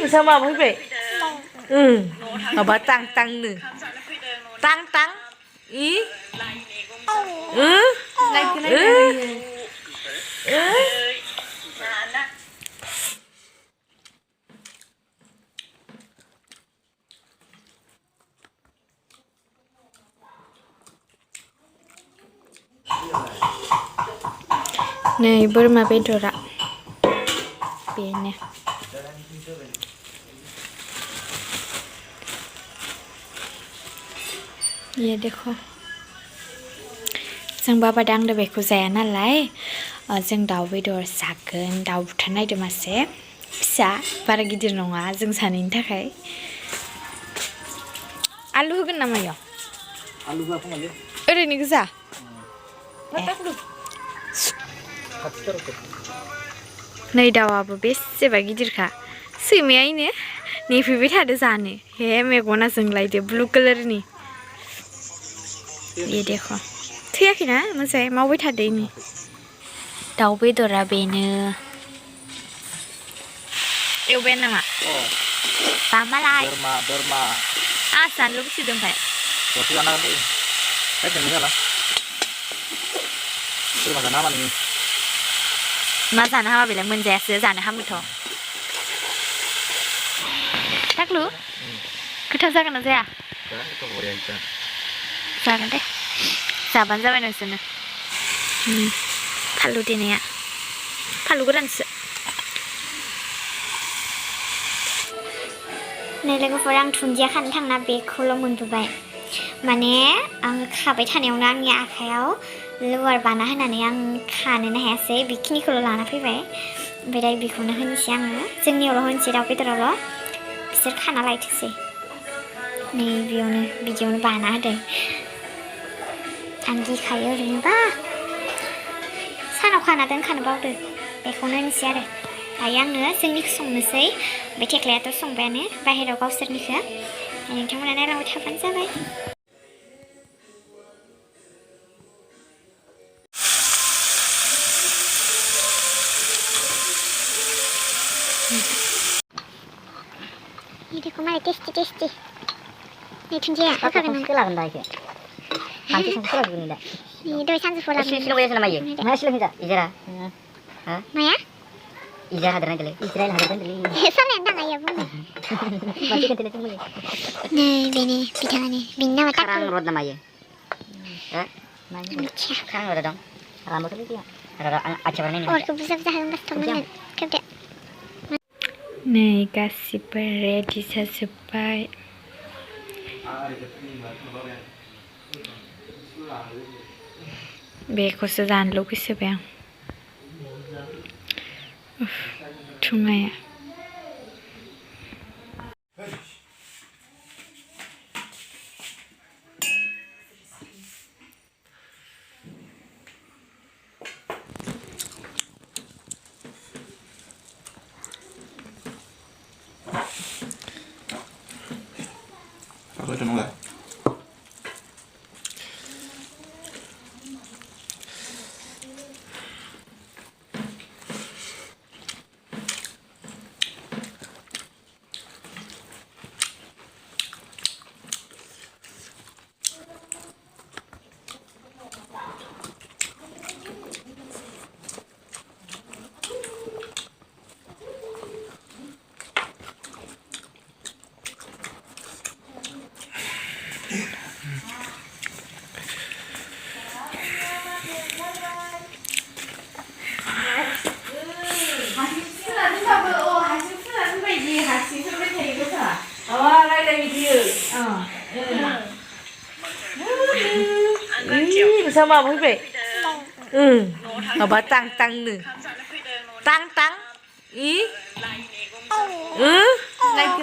sama apa be? Apa tang nih? Tang. Ih. Like cái này बोरमा बेदरा बेनो ये देखो जों बाबा दांदो बेखौ जाया नालाय जों दाउ बेदर जागोन दाउ बुथारनायदो मासे फिसा बारा गिदिर नङा जों सानैनि थाखाय आलु होगोन नामा इयाव आलु होआ खोमालै ओरैनो गोजा नै दाउआबो बेसेबा गिदिरखा सैमाया इनो नेफैबाय थादो जानो हे मेगना जोंलायदो ब्लु कालारनि ये देखो थैयाखैना मोजाङै मावबाय थादो इनि दाउ बेदरा बेनो एवबाय नामा मालाय बोरमा जानो लुबैसोदों ओमफ्राय दसे जाना होदो दोननो जाला बोरमा जाना हामा नोङो मा जानो हामा बेलाय मोनजायासो जानो हामोथ' थाख्लु गोथाव जागोन ना जाया जागोन दे जाबानो जाबाय नोंसोरनो फानलु देनाया फानलु गोरानसो नै लोगोफोर आं दुन्दिया खानो थांना बेखौल' मोनबोबाय माने आं खाबाय थानायावनो आंनि आखायाव लवार बाना होनानै आं खानोनो हायासै बेखिनिखौल' लाना फैबाय ओमफ्राय दा बेखौनो होनोसै आङो जोंनियावल' होनोसै दाउ बेदरावल' बिसोर खाना लायथोसै नै बेयावनो बिदियावनो बाना होदों आं गिखायो ओरैनोबा सानाव खाना दोनखानो बावदो बेखौनो होनोसै आरो दायो आङो जोंनिखौ संनोसै बे थेख्लायाथ' संबायानो बाहेरायाव गावसोरनिखौ नोंथांमोना नायलांबाय थाबानो जाबाय ini kok malah tasty ini tunjia apa kan Aku lah benda itu nanti saya lagi nih dah ini dua sangat full lagi sila boleh nama ya mana sila kita ijara Maya ijara hadir nanti Israel hadir nanti sama yang tengah ya bu masih kan tidak cuma ya nih bini pita nih bina mata sekarang road nama ya sekarang road dong rambut itu ya ada acara ini oh kebetulan yang pas temen kerja nih kasih ready sesuai बेखौसो जानो लुगैसोबाय आं थुमाया Apa itu nolak? Sama apa be? Apa tang nih? Tang. Ih. like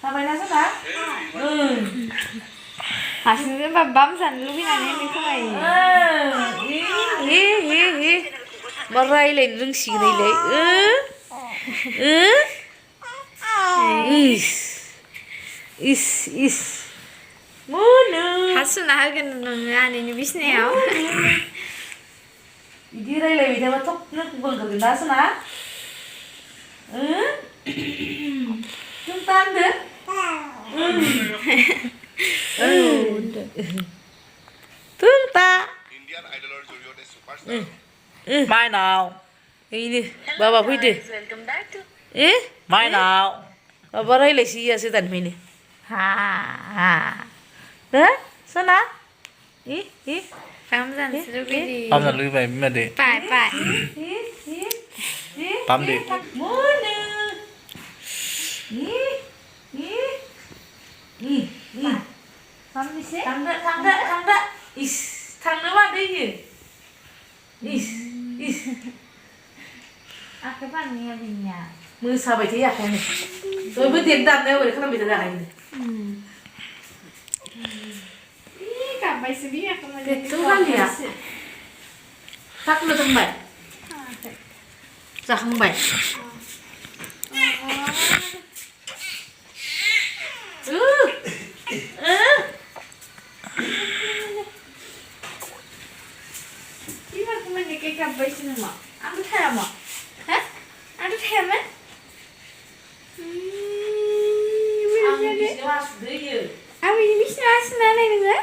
Sampai nasi tak? hasilnya babam san lubinannya ini kau Marai lain rengsi nilai. Is. मोनो हासुना होगोन नोङो आनैनि बिसिनायाव बिदि रायलायबाय थाबा थबनो बोंखारगोन ना सना जों तानदो ता Indian Idol জৰিয়তে superstar माइनाव এইनो बाबा फैदो माइनाव बाबा रायलायसियासो दानिफ्रायनो हा हा हो सना Pam जानोसो लुगैदि Pam là lưới về mà để पाय Pam để मोनो थांदो इस थांनो मादैयो इस आखाइ बानाया बिनिया मोसाबाय थायो आखायानो बयबो देन दामनायाव ओरै खालामबाय थानो आखायनो गाबबायसो बिमाखौ बेथ' गालिया थाखुनो थांबाय जाखांबाय बिमाखौ माने के गाबबायसो नामा आंबो थायामा हा आंथ' थायामोन आं बिसिनाव हासुदैयो आं बिनि बिसिनाव हासुना नाय नोङो